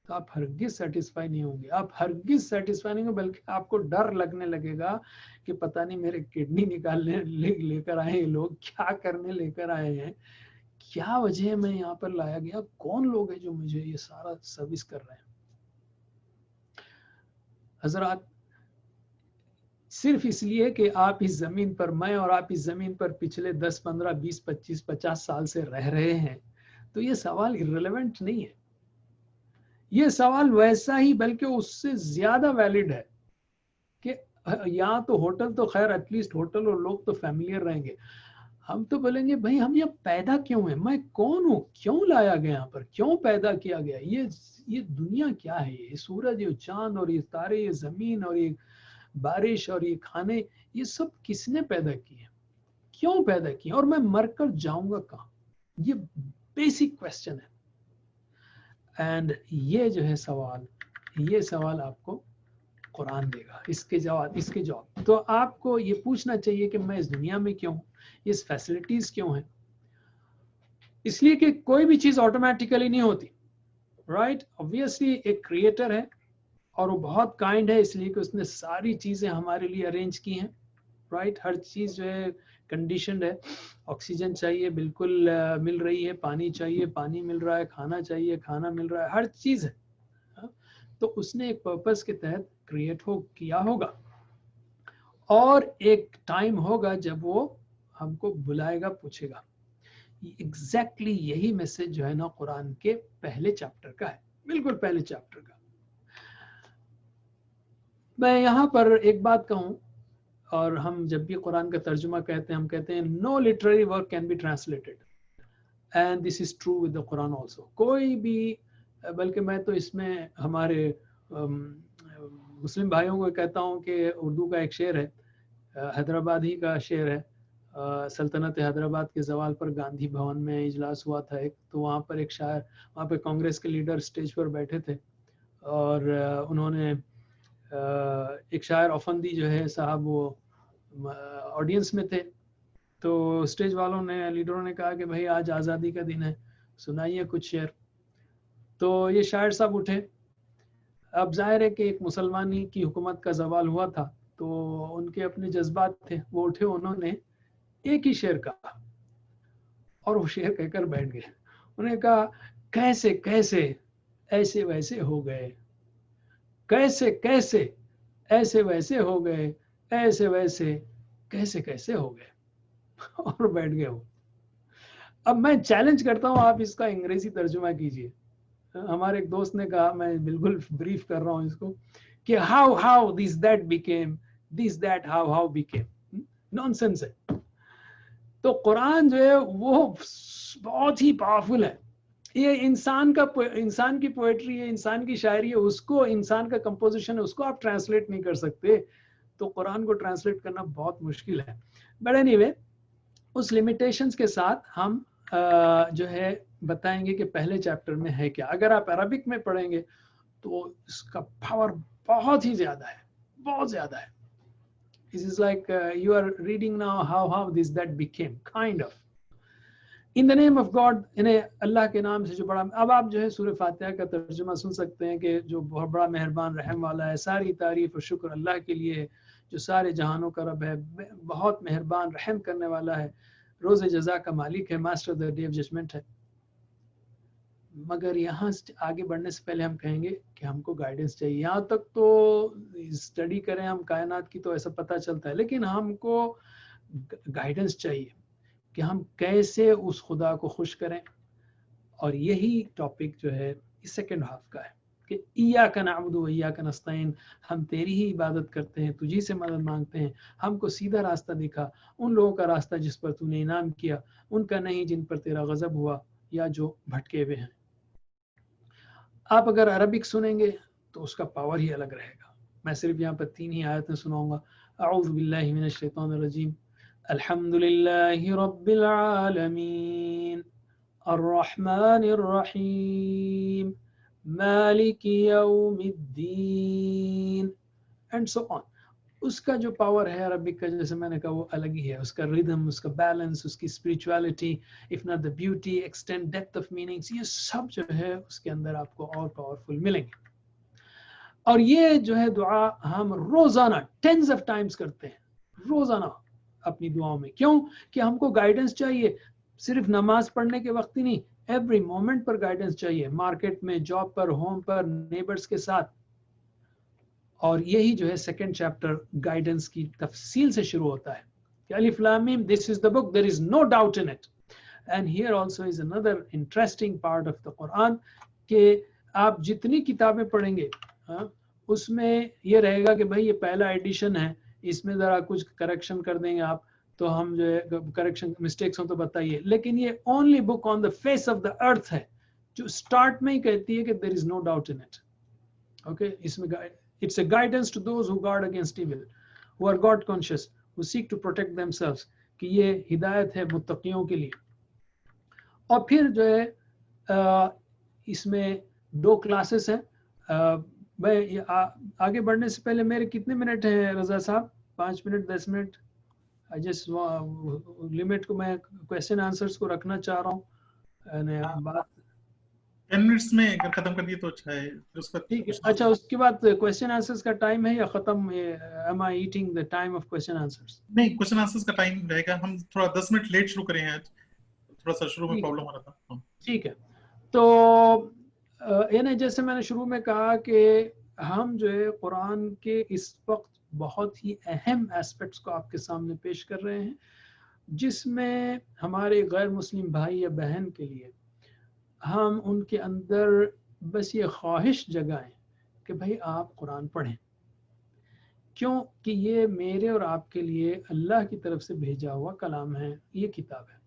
تو آپ ہرگز سیٹسفائی نہیں ہوں گے. آپ ہرگز سیٹسفائی نہیں ہوں گے، بلکہ آپ کو ڈر لگنے لگے گا کہ پتہ نہیں میرے کڈنی نکالنے لے کر آئے ہیں لوگ، کیا کرنے لے کر آئے ہیں، کیا وجہ ہے میں یہاں پر لایا گیا، کون لوگ ہیں جو مجھے یہ سارا سروس کر رہے ہیں. حضرات صرف اس لیے کہ آپ اس زمین پر، میں اور آپ اس زمین پر پچھلے 10 15 20 25 50 سال سے رہ رہے ہیں تو یہ سوال irrelevant نہیں ہے. یہ سوال ویسا ہی بلکہ اس سے زیادہ ویلڈ ہے کہ یہاں تو ہوٹل تو خیر ایٹ لیسٹ ہوٹل اور لوگ تو فیملیئر رہیں گے. ہم تو بولیں گے بھائی ہم یہاں پیدا کیوں ہیں، میں کون ہوں، کیوں لایا گیا یہاں پر، کیوں پیدا کیا گیا، یہ دنیا کیا ہے، یہ سورج، یہ چاند اور یہ تارے، یہ زمین اور یہ بارش اور یہ کھانے، یہ سب کس نے پیدا کیے، کیوں پیدا کیے، اور میں مر کر جاؤں گا کہاں؟ یہ بیسک کوسچن ہے. اینڈ یہ جو ہے یہ سوال آپ کو قرآن دے گا، اس کے جواب. تو آپ کو یہ پوچھنا چاہیے کہ میں اس دنیا میں کیوں ہوں، اس فیسلٹیز کیوں ہیں. اس لیے کہ کوئی بھی چیز آٹومیٹیکلی نہیں ہوتی، رائٹ. obviously ایک کریٹر ہے اور وہ بہت کائنڈ ہے، اس لیے کہ اس نے ساری چیزیں ہمارے لیے ارینج کی ہیں، رائٹ. ہر چیز جو ہے کنڈیشنڈ ہے. آکسیجن چاہیے بالکل مل رہی ہے، پانی چاہیے پانی مل رہا ہے، کھانا چاہیے کھانا مل رہا ہے، ہر چیز ہے. تو اس نے ایک پرپس کے تحت کریٹ کیا ہوگا، اور ایک ٹائم ہوگا جب وہ ہم کو بلائے گا، پوچھے گا. ایگزیکٹلی یہی میسج جو ہے نا قرآن کے پہلے چیپٹر کا ہے، بالکل پہلے چیپٹر کا. میں یہاں پر ایک بات کہوں، اور ہم جب بھی قرآن کا ترجمہ کہتے ہیں ہم کہتے ہیں no literary work can be translated, and this is true with the Quran also. کوئی بھی، بلکہ میں تو اس میں ہمارے مسلم بھائیوں کو کہتا ہوں کہ اردو کا ایک شعر ہے، حیدرآباد ہی کا شعر ہے، سلطنت حیدرآباد کے زوال پر گاندھی بھون میں اجلاس ہوا تھا ایک، تو وہاں پر ایک شاعر، وہاں پہ کانگریس کے لیڈر اسٹیج پر بیٹھے تھے، اور انہوں نے ایک شاعر افندی جو ہے صاحب وہ آڈینس میں تھے، تو اسٹیج والوں نے، لیڈروں نے کہا کہ بھائی آج آزادی کا دن ہے، سنائیے کچھ شعر. تو یہ شاعر صاحب اٹھے. اب ظاہر ہے کہ ایک مسلمانی کی حکومت کا زوال ہوا تھا تو ان کے اپنے جذبات تھے، وہ اٹھے، انہوں نے ایک ہی شعر کہا اور وہ شعر کہہ کر بیٹھ گئے. انہوں نے کہا کیسے کیسے ایسے ویسے ہو گئے، کیسے کیسے ایسے ویسے ہو گئے، ایسے ویسے کیسے کیسے ہو گئے، اور بیٹھ گئے ہو. اب میں چیلنج کرتا ہوں آپ اس کا انگریزی ترجمہ کیجئے. ہمارے ایک دوست نے کہا، میں بالکل بریف کر رہا ہوں اس کو، کہ how this that became, this that how became, naan sense ہے. تو قرآن جو ہے وہ بہت ہی پاورفل ہے. یہ انسان کی پوئٹری ہے، انسان کی شاعری ہے، اس کو انسان کا کمپوزیشن ہے، اس کو آپ ٹرانسلیٹ نہیں کر سکتے. تو قرآن کو ٹرانسلیٹ کرنا بہت مشکل ہے. But any way, us limitations کے ساتھ ہم جو ہے بتائیں گے کہ پہلے چیپٹر میں ہے کیا. اگر آپ عربک میں پڑھیں گے تو اس کا پاور بہت ہی زیادہ ہے، بہت زیادہ ہے. This is like you are reading now how this that became kind of in the name of God. اللہ کے نام سے جو بڑا. اب آپ جو ہے سورہ فاتحہ کا ترجمہ سن سکتے ہیں کہ جو بہت بڑا مہربان رحم والا ہے، ساری تعریف و شکر اللہ کے لیے جو سارے جہانوں کا رب ہے، بہت مہربان رحم کرنے والا ہے، روز جزا کا مالک ہے، master the day of judgment ہے. مگر یہاں آگے بڑھنے سے پہلے ہم کہیں گے کہ ہم کو گائیڈنس چاہیے. یہاں تک تو اسٹڈی کریں ہم کائنات کی تو ایسا پتہ چلتا ہے، لیکن ہم کو گائیڈنس چاہیے کہ ہم کیسے اس خدا کو خوش کریں. اور یہی ٹاپک جو ہے اس سیکنڈ ہاف کا ہے کہ ایاک نعبد و ایاک نستعین، ہم تیری ہی عبادت کرتے ہیں، تجھی سے مدد مانگتے ہیں، ہم کو سیدھا راستہ دکھا، ان لوگوں کا راستہ جس پر تو نے انعام کیا، ان کا نہیں جن پر تیرا غضب ہوا یا جو بھٹکے ہوئے ہیں. آپ اگر عربک سنیں گے تو اس کا پاور ہی الگ رہے گا. میں صرف یہاں پر 3 ہی آیتیں سناؤں گا. اعوذ باللہ من الشیطان الرجیم. الحمد للہ رب العالمین الرحمن الرحیم مالک یوم الدین اینڈ سو آن. اس کا جو پاور ہے عربک کا، جیسے میں نے کہا، وہ الگ ہی ہے. اس کا ردھم، اس کا بیلنس، اس کی spirituality, if not the beauty, extent, depth of meanings, یہ سب جو ہے اس کے اندر آپ کو اور پاورفل ملیں گے. اور یہ جو ہے دعا ہم روزانہ ٹینز آف ٹائمز کرتے ہیں، روزانہ اپنی دعاؤں میں. کیوں؟ کہ ہم کو گائیڈنس چاہیے، صرف نماز پڑھنے کے وقت ہی نہیں، ایوری مومنٹ پر گائیڈنس چاہیے، مارکیٹ میں، جاب پر، ہوم پر، نیبرز کے ساتھ. اور یہی جو ہے سیکنڈ چیپٹر گائیڈنس کی تفصیل سے شروع ہوتا ہے کہ الف لام میم، this is the book, there is no doubt in it. And here also is another interesting part of the Quran کہ آپ جتنی کتابیں پڑھیں گے اس میں یہ رہے گا کہ بھائی یہ پہلا ایڈیشن ہے، اس میں ذرا کچھ کریکشن کر دیں گے آپ تو ہم جو ہے کریکشن مسٹیکس ہوں تو بتائیے. لیکن یہ only book on the face of the earth ہے جو اسٹارٹ میں ہی کہتی ہے کہ there is no doubt in it. Okay, اس میں it's a guidance to those who guard against evil, who are God conscious, who seek to protect themselves. کہ یہ ہدایت ہے متقیوں کے لیے. اور پھر جو ہے اس میں 2 کلاسز ہیں. میں آگے بڑھنے سے پہلے میرے کتنے منٹ ہیں رضا صاحب؟ 5 منٹ، 10 منٹ؟ لمٹ کو میں کویسچن آنسرز کو رکھنا چاہ رہا ہوں. بات 10 منٹس میں اگر ختم کر دیے تو اچھا ہے. ٹھیک ہے. اچھا، اس کے بعد کویسچن آنسرز کا ٹائم ہے یا ختم؟ am I eating the time of question answers؟ نہیں، کویسچن آنسرز کا ٹائم رہے گا. ہم تھوڑا 10 منٹ لیٹ شروع کرے ہیں آج، تھوڑا سا شروع میں پرابلم ہو رہا تھا. ٹھیک ہے. تو یعنی جیسے میں نے شروع میں کہا کہ ہم جو ہے قرآن کے اس وقت بہت ہی اہم ایسپیکٹس کو آپ کے سامنے پیش کر رہے ہیں، جس میں ہمارے غیر مسلم بھائی یا بہن کے لیے ہم ان کے اندر بس یہ خواہش جگائیں کہ بھائی آپ قرآن پڑھیں. کیوں کہ یہ میرے اور آپ کے لیے اللہ کی طرف سے بھیجا ہوا کلام ہے، یہ کتاب ہے.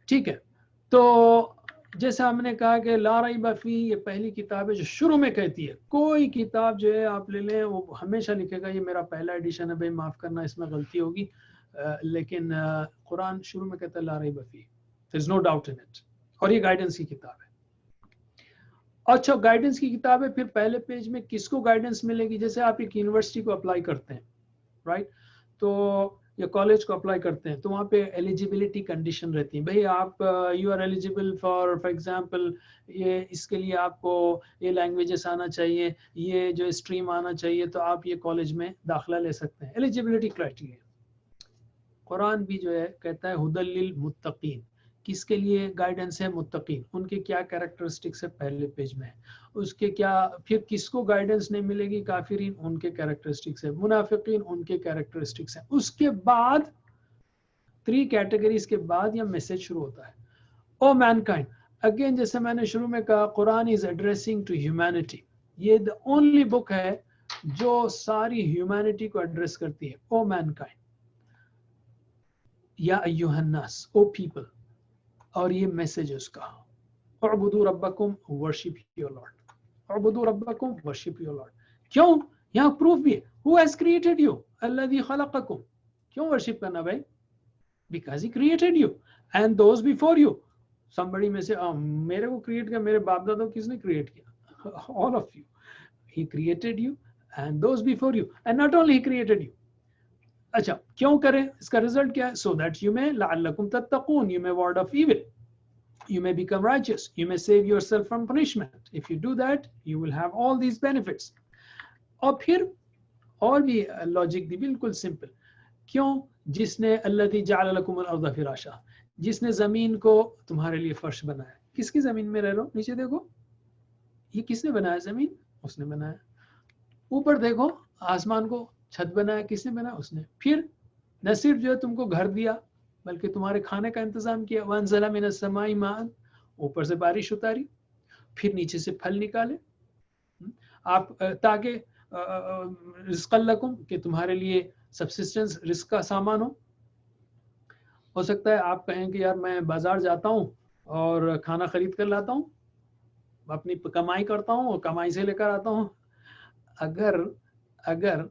ٹھیک ہے. تو جیسا ہم نے کہا کہ لا ریب فی، یہ پہلی کتاب ہے جو شروع میں کہتی ہے. کوئی کتاب جو ہے آپ لے لیں وہ ہمیشہ لکھے گا یہ میرا پہلا ایڈیشن ہے، بھائی معاف کرنا اس میں غلطی ہوگی. لیکن قرآن شروع میں کہتا ہے لا ریب فی، there is no doubt in it. اور یہ گائیڈنس کی کتاب ہے. اچھا، گائیڈنس کی کتاب ہے. پھر پہلے پیج میں کس کو گائیڈنس ملے گی؟ جیسے آپ ایک یونیورسٹی کو اپلائی کرتے ہیں، رائٹ، تو یا کالج کو اپلائی کرتے ہیں تو وہاں پہ ایلیجیبلٹی کنڈیشن رہتی ہے. بھئی آپ you are eligible for example یہ اس کے لیے آپ کو یہ لینگویجز آنا چاہیے، یہ جو اسٹریم آنا چاہیے، تو آپ یہ کالج میں داخلہ لے سکتے ہیں. Eligibility criteria. قرآن بھی جو ہے کہتا ہے ہدی للمتقین. کس کے لیے گائیڈنس ہے؟ متقین. ان کے کیا کیریکٹرسٹکس ہے؟ پہلے پیج میں ہے. اس کے کیا پھر کس کو گائیڈنس نہیں ملے گی؟ کافرین، ان کے کیریکٹرسٹکس ہے. منافقین، ان کے کیریکٹرسٹکس ہیں. اس کے بعد 3 کیٹیگریز کے بعد یہ میسج شروع ہوتا ہے. او مین کائنڈ. اگین جیسے میں نے شروع میں کہا، قرآن از ایڈریسنگ ٹو ہیومینٹی. یہ the only book ہے جو ساری ہیومینٹی کو ایڈریس کرتی ہے. او مین کائنڈ، یا ایوہ الناس، او پیپل. اور یہ میسج ہے اس کا، اعبدوا ربکم، ورشپ یور لارڈ. اعبدوا ربکم، ورشپ یور لارڈ. کیوں؟ یہاں پروف بھی ہے. Who has created you؟ الذی خلقکم. کیوں ورشپ کرنا بھائی؟ Because he created you and those before you. Somebody میں سے میرے کو کریٹ کیا، میرے باپ دادا کس نے کریٹ کیا؟ All of you. He created you and those before you. And not only he created you. اچھا، کیوں کریں؟ اس کا رزلٹ کیا ہے؟ So that you may لعلکم تتقون. You may ward off evil. You may become righteous. You may save yourself from punishment. If you do that, you will have all these benefits. اور پھر اور بھی لاجک دی بالکل simple. کیوں؟ جس نے الذی جعل لکم الارض فراشا، جس نے زمین کو تمہارے لیے فرش بنایا. کس کی زمین میں رہ رہو؟ نیچے دیکھو، یہ کس نے بنایا زمین؟ اس نے بنایا. اوپر دیکھو آسمان کو، چھت بنایا کس نے بنایا؟ اس نے. پھر نہ صرف جو ہے تم کو گھر دیا، بلکہ تمہارے کھانے کا انتظام کیا. وَأَنزَلَ مِنَ السَّمَاءِ مَاءً, اوپر سے بارش اتاری, پھر نیچے سے پھل نکالے آپ تاکہ رزق لکم, کہ تمہارے لیے سبسسٹنس رزق کا سامان ہو سکتا ہے آپ کہیں کہ یار میں بازار جاتا ہوں اور کھانا خرید کر لاتا ہوں, اپنی کمائی کرتا ہوں اور کمائی سے لے کر آتا ہوں. اگر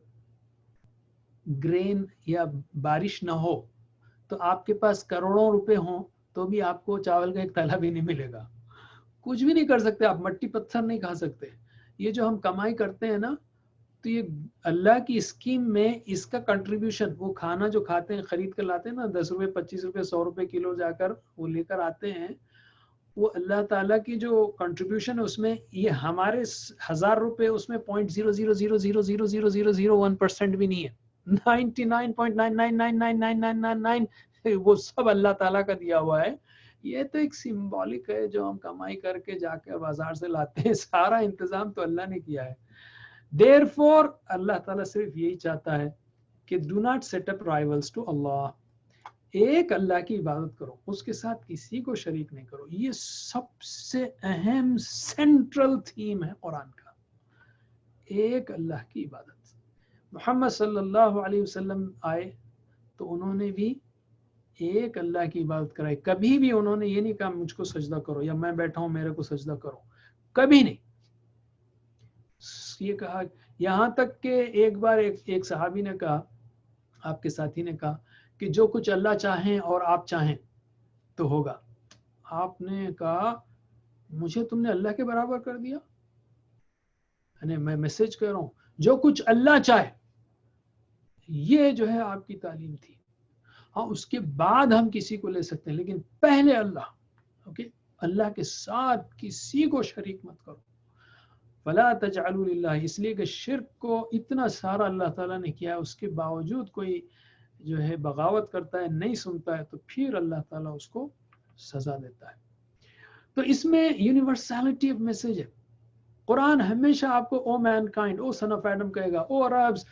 گرین یا بارش نہ ہو تو آپ کے پاس کروڑوں روپے ہوں تو بھی آپ کو چاول کا ایک تھیلا بھی نہیں ملے گا. کچھ بھی نہیں کر سکتے آپ, مٹی پتھر نہیں کھا سکتے. یہ جو ہم کمائی کرتے ہیں نا, تو یہ اللہ کی اسکیم میں اس کا کنٹریبیوشن, وہ کھانا جو کھاتے ہیں خرید کر لاتے ہیں نا, 10 روپے 25 روپے 100 روپے کلو جا کر وہ لے کر آتے ہیں, وہ اللہ تعالیٰ کی جو کنٹریبیوشن ہے اس میں یہ ہمارے 1000 روپے اس میں 0.000000001% بھی نہیں ہے. 99.9999999 وہ سب اللہ تعالیٰ کا دیا ہوا ہے. یہ تو ایک سمبولک ہے جو ہم کمائی کر کے جا کے بازار سے لاتے ہیں, سارا انتظام تو اللہ نے کیا ہے. Therefore اللہ تعالیٰ صرف یہی چاہتا ہے کہ do not set up rivals to Allah. ایک اللہ کی عبادت کرو, اس کے ساتھ کسی کو شریک نہیں کرو. یہ سب سے اہم سینٹرل تھیم ہے قرآن کا, ایک اللہ کی عبادت. محمد صلی اللہ علیہ وسلم آئے تو انہوں نے بھی ایک اللہ کی عبادت کرائی. کبھی بھی انہوں نے یہ نہیں کہا مجھ کو سجدہ کرو یا میں بیٹھا ہوں میرے کو سجدہ کرو, کبھی نہیں. یہ کہا, یہاں تک کہ ایک بار ایک صحابی نے کہا, آپ کے ساتھی نے کہا کہ جو کچھ اللہ چاہیں اور آپ چاہیں تو ہوگا. آپ نے کہا مجھے تم نے اللہ کے برابر کر دیا. میں میسج کر رہا ہوں, جو کچھ اللہ چاہے, یہ جو ہے آپ کی تعلیم تھی. ہاں اس کے بعد ہم کسی کو لے سکتے ہیں, لیکن پہلے اللہ. اوکے, اللہ کے ساتھ کسی کو شریک مت کرو. فلا تجعلوا للہ, اس لیے کہ شرک کو اتنا سارا اللہ تعالیٰ نے کیا, اس کے باوجود کوئی جو ہے بغاوت کرتا ہے, نہیں سنتا ہے, تو پھر اللہ تعالیٰ اس کو سزا دیتا ہے. تو اس میں یونیورسلٹی آف میسج ہے. قرآن ہمیشہ آپ کو O mankind, O son of Adam کہے گا, او عربز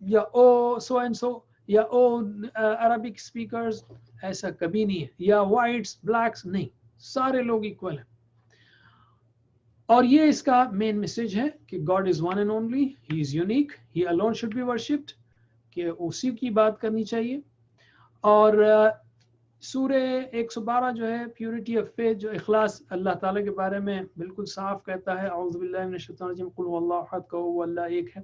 یا او سو اینڈ سو یا او عربک اسپیکرز, ایسا کبھی نہیں ہے. یا وائٹس بلیکس, نہیں, سارے لوگ ایکول ہیں. اور یہ اس کا مین میسج ہے کہ God is one and only, he is unique, he alone should be worshipped, کہ اسی کی بات کرنی چاہیے. اور سورہ 112 جو ہے پیورٹی آف فیتھ, جو اخلاص اللہ تعالیٰ کے بارے میں بالکل صاف کہتا ہے, اعوذ باللہ من الشیطان الرجیم, قل هو اللہ احد, کہو وہ اللہ ایک ہے,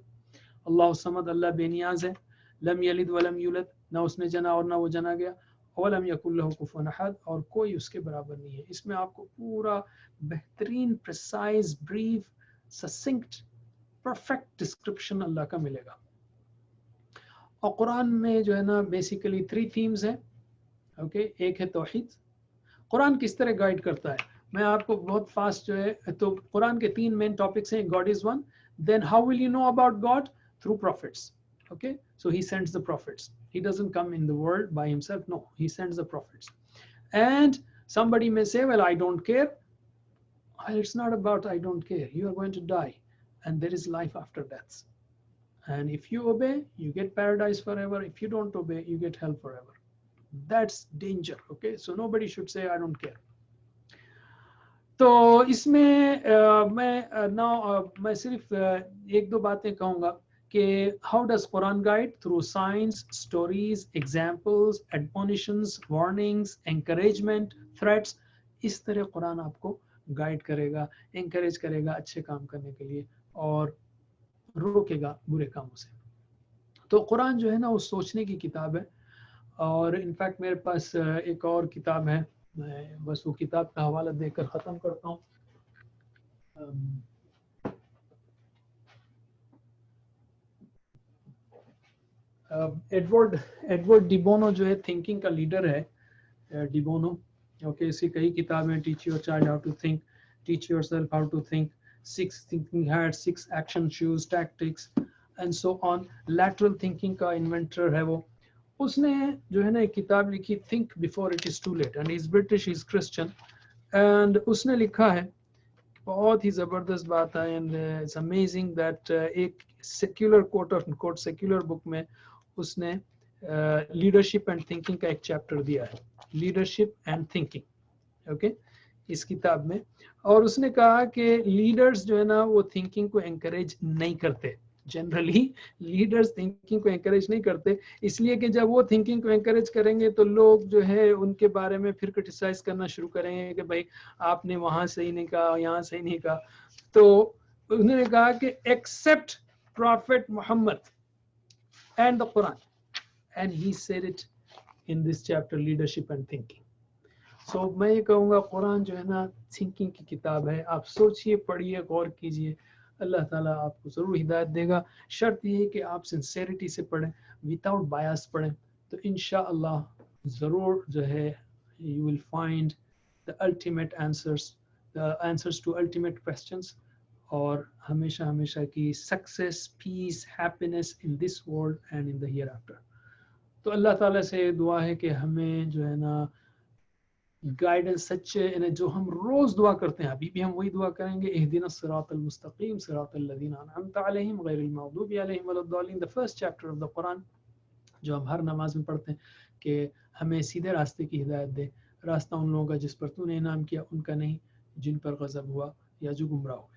اللہ الصمد, اللہ بے نیاز ہے, لم یلد ولم یولد, نہ اس نے جنا اور نہ وہ جنا گیا, ولم یکن لہ کفوا احد, اور کوئی اس کے برابر نہیں ہے. اس میں آپ کو پورا بہترین, پریسائز, بریف, سسنکٹ, پرفیکٹ ڈسکرپشن اللہ کا ملے گا. اور قرآن میں جو ہے نا بیسیکلی 3 تھیمز ہیں. اوکے, ایک ہے توحید. قرآن کس طرح گائیڈ کرتا ہے, میں آپ کو بہت فاسٹ جو ہے, تو قرآن کے 3 مین ٹاپکس ہیں. God is one, then how will you know about God, through prophets. Okay, so he sends the prophets. He doesn't come in the world by himself. No, he sends the prophets. And somebody may say, well, I don't care. Well, it's not about I don't care. You are going to die, and there is life after death. And if you obey, you get paradise forever. If you don't obey, you get hell forever. That's danger. Okay, so nobody should say I don't care. تو اس میں میں صرف 1-2 باتیں کہوں گا کہ how does Quran guide? Through signs, stories, examples, admonitions, warnings, encouragement, threats. اس طرح قرآن آپ کو گائیڈ کرے گا, انکریج کرے گا اچھے کام کرنے کے لیے, اور روکے گا برے کاموں سے. تو قرآن جو ہے نا وہ سوچنے کی کتاب ہے. اور انفیکٹ میرے پاس ایک اور کتاب ہے, میں بس وہ کتاب کا حوالہ دے کر ختم کرتا ہوں. ایڈورڈ ڈیبونو جو ہے تھنکنگ کا لیڈر ہے, ڈیبونو. اوکے, اس کی کئی کتابیں, teach your child how to think, teach yourself how to think, 6 thinking hats, 6 action shoes, tactics and so on. lateral thinking کا انوینٹر ہے وہ. اس نے جو ہے نا ایک کتاب لکھی, think before it is too late, and is British, is Christian. And اس نے لکھا ہے, بہت ہی زبردست بات ہے, اینڈ اٹس امیزنگ دیٹ ایک سیکولر کوٹ سیکولر بک میں اس نے لیڈرشپ اینڈ تھنکنگ کا ایک چیپٹر دیا ہے، لیڈرشپ اینڈ تھنکنگ، اوکے، اس کتاب میں. اور اس نے کہا کہ لیڈرز جو ہے نا وہ تھنکنگ کو انکریج نہیں کرتے، جنرلی لیڈرز تھنکنگ کو انکریج نہیں کرتے، اس لیے کہ جب وہ تھنکنگ کو انکریج کریں گے تو لوگ جو ہے ان کے بارے میں پھر کرٹیسائز کرنا شروع کریں گے کہ بھائی آپ نے وہاں صحیح نہیں کہا، یہاں صحیح نہیں کہا. تو انہوں نے کہا کہ except prophet Muhammad and the Quran, and he said it in this chapter leadership and thinking. So میں یہ کہوں گا قرآن جو ہے نا تھنکنگ کی کتاب ہے، آپ سوچئے، پڑھیے، غور کیجئے، اللہ تعالیٰ آپ کو ضرور ہدایت دے گا. شرط یہ ہے کہ آپ سنسیریٹی سے پڑھیں، وداؤٹ بایاس پڑھیں، تو انشاءاللہ ضرور جو ہے you will find the ultimate answers to ultimate questions، اور ہمیشہ ہمیشہ کی success, peace, happiness in this world and in the hereafter. تو اللہ تعالیٰ سے دعا ہے کہ ہمیں جو ہے نا گائیڈنس سچے، جو ہم روز دعا کرتے ہیں، ابھی بھی ہم وہی دعا کریں گے، اہدنا الصراط المستقیم صراط الذین انعمت علیہم غیر المغضوب علیہم ولا الضالین، the first chapter of the Quran، جو ہم ہر نماز میں پڑھتے ہیں کہ ہمیں سیدھے راستے کی ہدایت دے، راستہ ان لوگوں کا جس پر تو نے انعام کیا، ان کا نہیں جن پر غضب ہوا یا جو گمراہ ہوئے.